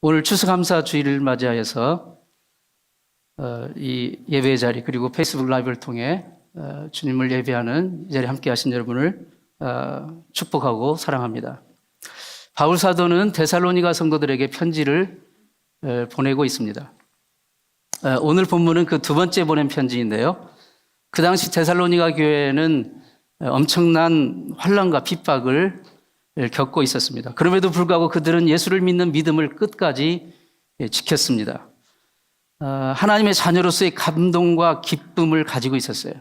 오늘 추수감사 주일을 맞이하여서 이 예배의 자리 그리고 페이스북 라이브를 통해 주님을 예배하는 이 자리에 함께 하신 여러분을 축복하고 사랑합니다. 바울 사도는 데살로니가 성도들에게 편지를 보내고 있습니다. 오늘 본문은 그 두 번째 보낸 편지인데요. 그 당시 데살로니가 교회는 엄청난 환난과 핍박을 겪고 있었습니다. 그럼에도 불구하고 그들은 예수를 믿는 믿음을 끝까지 지켰습니다. 하나님의 자녀로서의 감동과 기쁨을 가지고 있었어요.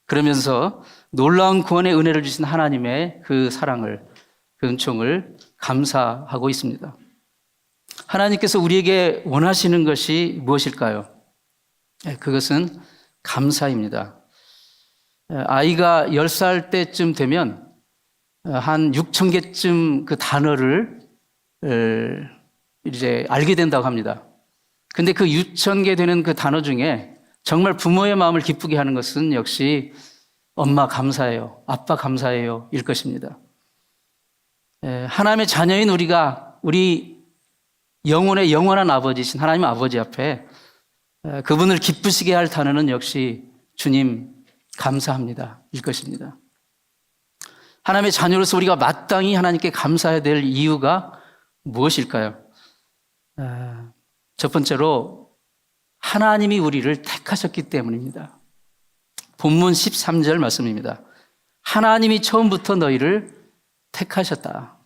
그러면서 놀라운 구원의 은혜를 주신 하나님의 그 사랑을, 그 은총을 감사하고 있습니다. 하나님께서 우리에게 원하시는 것이 무엇일까요? 그것은 감사입니다. 아이가 10살 때쯤 되면 한 6천 개쯤 그 단어를 이제 알게 된다고 합니다. 근데 그 6천 개 되는 그 단어 중에 정말 부모의 마음을 기쁘게 하는 것은 역시 엄마 감사해요, 아빠 감사해요 일 것입니다. 하나님의 자녀인 우리가 우리 영혼의 영원한 아버지신 하나님 아버지 앞에 그분을 기쁘시게 할 단어는 역시 주님 감사합니다 일 것입니다. 하나님의 자녀로서 우리가 마땅히 하나님께 감사해야 될 이유가 무엇일까요? 첫 번째로 하나님이 우리를 택하셨기 때문입니다. 본문 13절 말씀입니다. 하나님이 처음부터 너희를 택하셨다.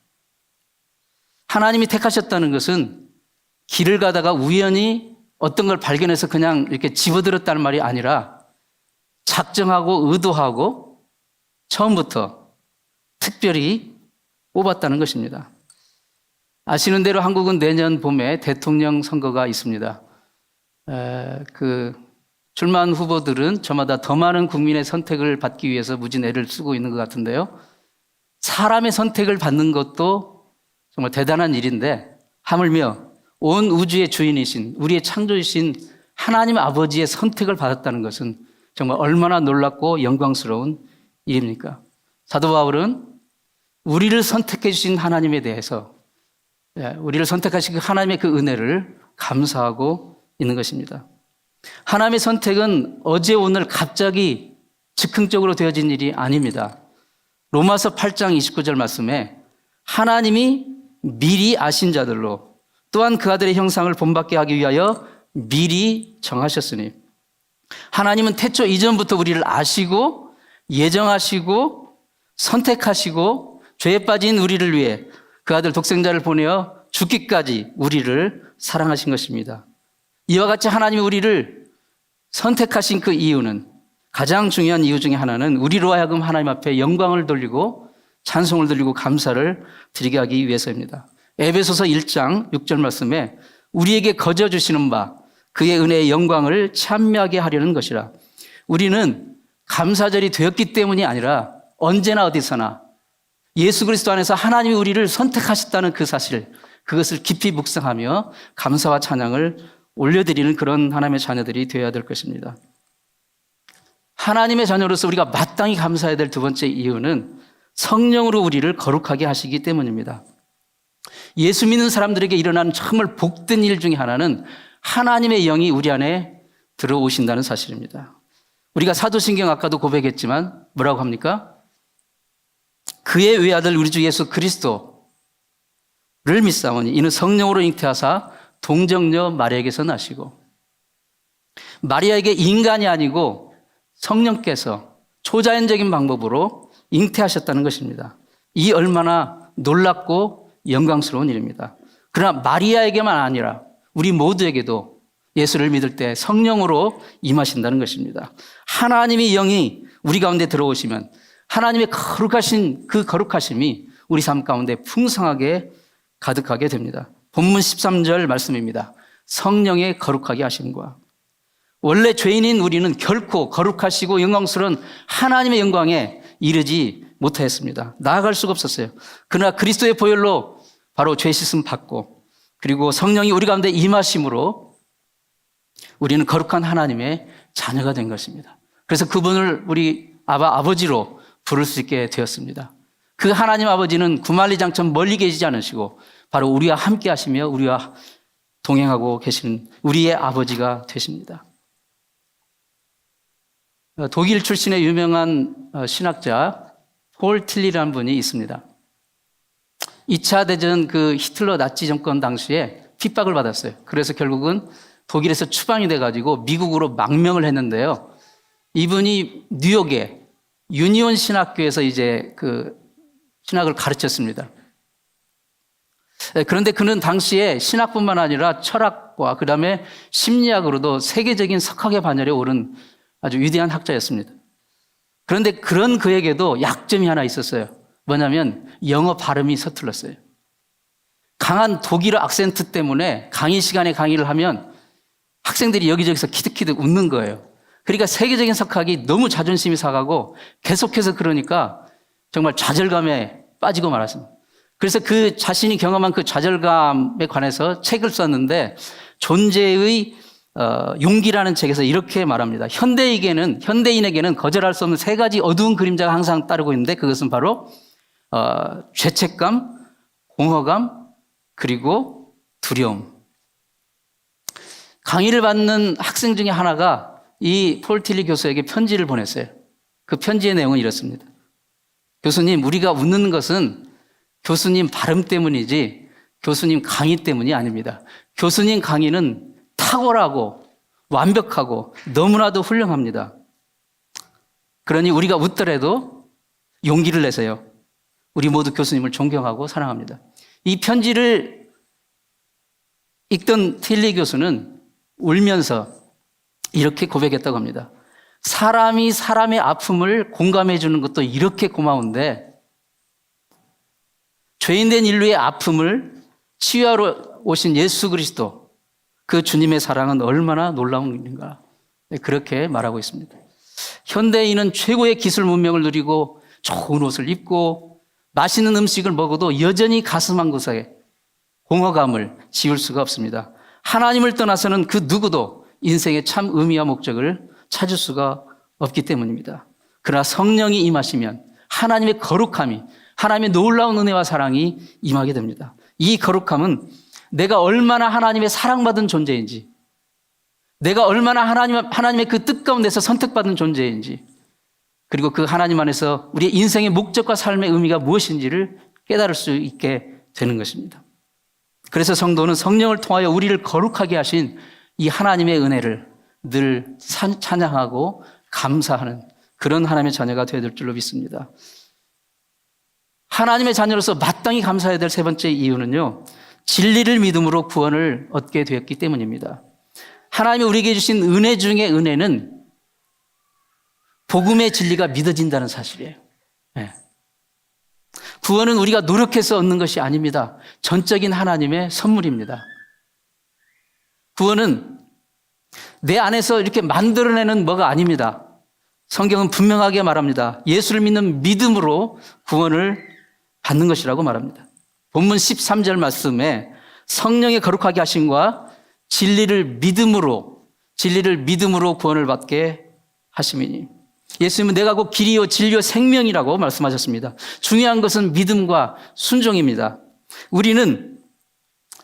하나님이 택하셨다는 것은 길을 가다가 우연히 어떤 걸 발견해서 그냥 이렇게 집어들었다는 말이 아니라 작정하고 의도하고 처음부터 특별히 뽑았다는 것입니다. 아시는 대로 한국은 내년 봄에 대통령 선거가 있습니다. 출마한 후보들은 저마다 더 많은 국민의 선택을 받기 위해서 무진 애를 쓰고 있는 것 같은데요. 사람의 선택을 받는 것도 정말 대단한 일인데 하물며 온 우주의 주인이신 우리의 창조이신 하나님 아버지의 선택을 받았다는 것은 정말 얼마나 놀랍고 영광스러운 일입니까? 사도 바울은 우리를 선택해 주신 하나님에 대해서 우리를 선택하신 그 하나님의 그 은혜를 감사하고 있는 것입니다. 하나님의 선택은 어제 오늘 갑자기 즉흥적으로 되어진 일이 아닙니다. 로마서 8장 29절 말씀에 하나님이 미리 아신 자들로 또한 그 아들의 형상을 본받게 하기 위하여 미리 정하셨으니 하나님은 태초 이전부터 우리를 아시고 예정하시고 선택하시고 죄에 빠진 우리를 위해 그 아들 독생자를 보내어 죽기까지 우리를 사랑하신 것입니다. 이와 같이 하나님이 우리를 선택하신 그 이유는 가장 중요한 이유 중에 하나는 우리로 하여금 하나님 앞에 영광을 돌리고 찬송을 돌리고 감사를 드리게 하기 위해서입니다. 에베소서 1장 6절 말씀에 우리에게 거저 주시는 바 그의 은혜의 영광을 찬미하게 하려는 것이라. 우리는 감사절이 되었기 때문이 아니라 언제나 어디서나 예수 그리스도 안에서 하나님이 우리를 선택하셨다는 그 사실, 그것을 깊이 묵상하며 감사와 찬양을 올려드리는 그런 하나님의 자녀들이 되어야 될 것입니다. 하나님의 자녀로서 우리가 마땅히 감사해야 될 두 번째 이유는 성령으로 우리를 거룩하게 하시기 때문입니다. 예수 믿는 사람들에게 일어나는 정말 복된 일 중에 하나는 하나님의 영이 우리 안에 들어오신다는 사실입니다. 우리가 사도신경 아까도 고백했지만 뭐라고 합니까? 그의 외아들 우리 주 예수 그리스도를 믿사오니 이는 성령으로 잉태하사 동정녀 마리아에게서 나시고 마리아에게 인간이 아니고 성령께서 초자연적인 방법으로 잉태하셨다는 것입니다. 이 얼마나 놀랍고 영광스러운 일입니다. 그러나 마리아에게만 아니라 우리 모두에게도 예수를 믿을 때 성령으로 임하신다는 것입니다. 하나님의 영이 우리 가운데 들어오시면 하나님의 거룩하신 그 거룩하심이 우리 삶 가운데 풍성하게 가득하게 됩니다. 본문 13절 말씀입니다. 성령의 거룩하게 하심과 원래 죄인인 우리는 결코 거룩하시고 영광스러운 하나님의 영광에 이르지 못하였습니다. 나아갈 수가 없었어요. 그러나 그리스도의 보혈로 바로 죄 씻음 받고 그리고 성령이 우리 가운데 임하심으로 우리는 거룩한 하나님의 자녀가 된 것입니다. 그래서 그분을 우리 아버지로 부를 수 있게 되었습니다. 그 하나님 아버지는 구만리장처럼 멀리 계시지 않으시고 바로 우리와 함께 하시며 우리와 동행하고 계신 우리의 아버지가 되십니다. 독일 출신의 유명한 신학자 폴 틸리라는 분이 있습니다. 2차 대전 그 히틀러 나치 정권 당시에 핍박을 받았어요. 그래서 결국은 독일에서 추방이 돼가지고 미국으로 망명을 했는데요. 이분이 뉴욕의 유니온 신학교에서 이제 그 신학을 가르쳤습니다. 그런데 그는 당시에 신학뿐만 아니라 철학과 그 다음에 심리학으로도 세계적인 석학의 반열에 오른 아주 위대한 학자였습니다. 그런데 그런 그에게도 약점이 하나 있었어요. 뭐냐면 영어 발음이 서툴렀어요. 강한 독일어 악센트 때문에 강의 시간에 강의를 하면 학생들이 여기저기서 키득키득 웃는 거예요. 그러니까 세계적인 석학이 너무 자존심이 상하고 계속해서 그러니까 정말 좌절감에 빠지고 말았습니다. 그래서 그 자신이 경험한 그 좌절감에 관해서 책을 썼는데 존재의 용기라는 책에서 이렇게 말합니다. 현대인에게는 거절할 수 없는 세 가지 어두운 그림자가 항상 따르고 있는데 그것은 바로 죄책감, 공허감, 그리고 두려움. 강의를 받는 학생 중에 하나가 이 폴 틸리 교수에게 편지를 보냈어요. 그 편지의 내용은 이렇습니다. 교수님, 우리가 웃는 것은 교수님 발음 때문이지 교수님 강의 때문이 아닙니다. 교수님 강의는 탁월하고 완벽하고 너무나도 훌륭합니다. 그러니 우리가 웃더라도 용기를 내세요. 우리 모두 교수님을 존경하고 사랑합니다. 이 편지를 읽던 틸리 교수는 울면서 이렇게 고백했다고 합니다. 사람이 사람의 아픔을 공감해 주는 것도 이렇게 고마운데 죄인된 인류의 아픔을 치유하러 오신 예수 그리스도 그 주님의 사랑은 얼마나 놀라운 일인가. 그렇게 말하고 있습니다. 현대인은 최고의 기술 문명을 누리고 좋은 옷을 입고 맛있는 음식을 먹어도 여전히 가슴 한 구석에 공허감을 지울 수가 없습니다. 하나님을 떠나서는 그 누구도 인생의 참 의미와 목적을 찾을 수가 없기 때문입니다. 그러나 성령이 임하시면 하나님의 거룩함이 하나님의 놀라운 은혜와 사랑이 임하게 됩니다. 이 거룩함은 내가 얼마나 하나님의 사랑받은 존재인지, 내가 얼마나 하나님의 그 뜻 가운데서 선택받은 존재인지, 그리고 그 하나님 안에서 우리의 인생의 목적과 삶의 의미가 무엇인지를 깨달을 수 있게 되는 것입니다. 그래서 성도는 성령을 통하여 우리를 거룩하게 하신 이 하나님의 은혜를 늘 찬양하고 감사하는 그런 하나님의 자녀가 되어야 될 줄로 믿습니다. 하나님의 자녀로서 마땅히 감사해야 될 세 번째 이유는요, 진리를 믿음으로 구원을 얻게 되었기 때문입니다. 하나님이 우리에게 주신 은혜 중에 은혜는 복음의 진리가 믿어진다는 사실이에요. 네. 구원은 우리가 노력해서 얻는 것이 아닙니다. 전적인 하나님의 선물입니다. 구원은 내 안에서 이렇게 만들어내는 뭐가 아닙니다. 성경은 분명하게 말합니다. 예수를 믿는 믿음으로 구원을 받는 것이라고 말합니다. 본문 13절 말씀에 성령의 거룩하게 하심과 진리를 믿음으로 구원을 받게 하심이니. 예수님은 내가 곧 길이요 진리요 생명이라고 말씀하셨습니다. 중요한 것은 믿음과 순종입니다. 우리는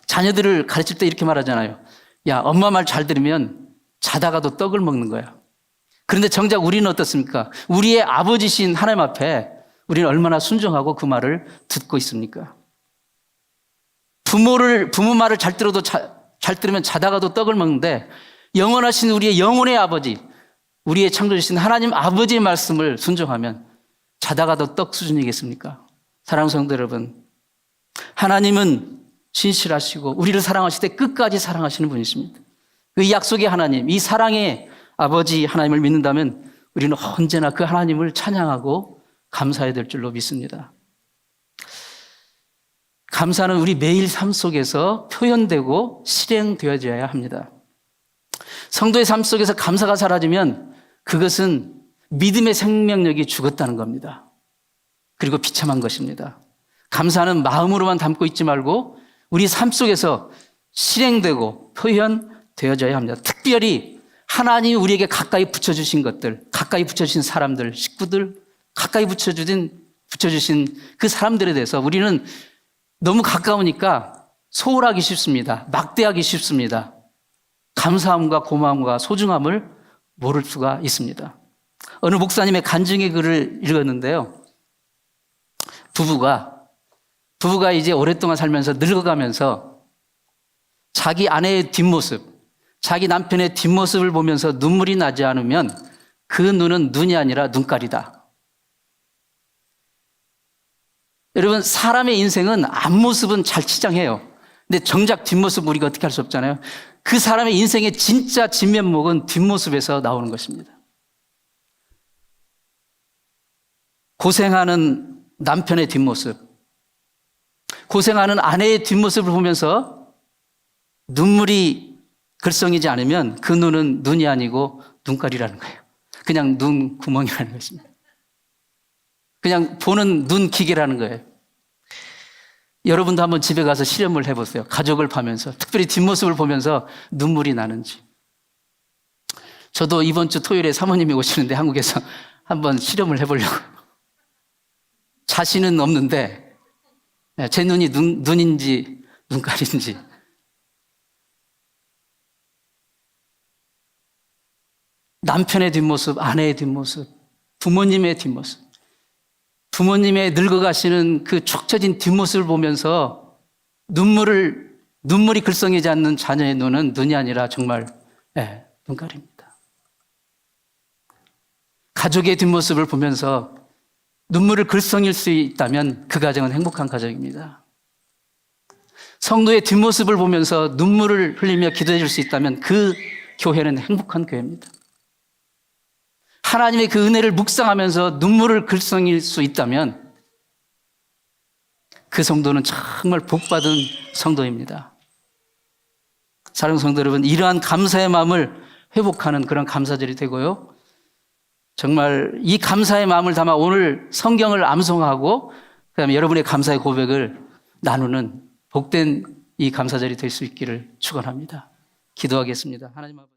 자녀들을 가르칠 때 이렇게 말하잖아요. 야, 엄마 말 잘 들으면 자다가도 떡을 먹는 거야. 그런데 정작 우리는 어떻습니까? 우리의 아버지신 하나님 앞에 우리는 얼마나 순종하고 그 말을 듣고 있습니까? 부모 말을 잘 들으면 자다가도 떡을 먹는데 영원하신 우리의 영혼의 아버지, 우리의 창조주신 하나님 아버지의 말씀을 순종하면 자다가도 떡 수준이겠습니까? 사랑하는 성도 여러분, 하나님은 신실하시고 우리를 사랑하실 때 끝까지 사랑하시는 분이십니다. 그 약속의 하나님, 이 사랑의 아버지 하나님을 믿는다면 우리는 언제나 그 하나님을 찬양하고 감사해야 될 줄로 믿습니다. 감사는 우리 매일 삶 속에서 표현되고 실행되어져야 합니다. 성도의 삶 속에서 감사가 사라지면 그것은 믿음의 생명력이 죽었다는 겁니다. 그리고 비참한 것입니다. 감사는 마음으로만 담고 있지 말고 우리 삶 속에서 실행되고 표현되어져야 합니다. 특별히 하나님이 우리에게 가까이 붙여주신 것들, 가까이 붙여주신 사람들, 식구들, 가까이 붙여주신 그 사람들에 대해서 우리는 너무 가까우니까 소홀하기 쉽습니다. 막대하기 쉽습니다. 감사함과 고마움과 소중함을 모를 수가 있습니다. 어느 목사님의 간증의 글을 읽었는데요. 부부가 이제 오랫동안 살면서 늙어가면서 자기 아내의 뒷모습, 자기 남편의 뒷모습을 보면서 눈물이 나지 않으면 그 눈은 눈이 아니라 눈깔이다. 여러분, 사람의 인생은 앞모습은 잘 치장해요. 근데 정작 뒷모습 우리가 어떻게 할 수 없잖아요. 그 사람의 인생의 진짜 진면목은 뒷모습에서 나오는 것입니다. 고생하는 남편의 뒷모습, 고생하는 아내의 뒷모습을 보면서 눈물이 글썽이지 않으면 그 눈은 눈이 아니고 눈깔이라는 거예요. 그냥 눈 구멍이라는 것입니다. 그냥 보는 눈 기계라는 거예요. 여러분도 한번 집에 가서 실험을 해보세요. 가족을 봐면서, 특별히 뒷모습을 보면서 눈물이 나는지. 저도 이번 주 토요일에 사모님이 오시는데 한국에서 한번 실험을 해보려고. 자신은 없는데 제 눈이 눈인지 눈깔인지. 남편의 뒷모습, 아내의 뒷모습, 부모님의 뒷모습. 부모님의 늙어가시는 그 축 처진 뒷모습을 보면서 눈물이 글썽이지 않는 자녀의 눈은 눈이 아니라 정말 눈깔입니다. 가족의 뒷모습을 보면서 눈물을 글썽일 수 있다면 그 가정은 행복한 가정입니다. 성도의 뒷모습을 보면서 눈물을 흘리며 기도해 줄 수 있다면 그 교회는 행복한 교회입니다. 하나님의 그 은혜를 묵상하면서 눈물을 글썽일 수 있다면 그 성도는 정말 복받은 성도입니다. 사랑하는 성도 여러분, 이러한 감사의 마음을 회복하는 그런 감사절이 되고요. 정말 이 감사의 마음을 담아 오늘 성경을 암송하고 그다음에 여러분의 감사의 고백을 나누는 복된 이 감사절이 될 수 있기를 축원합니다. 기도하겠습니다. 하나님 아버지.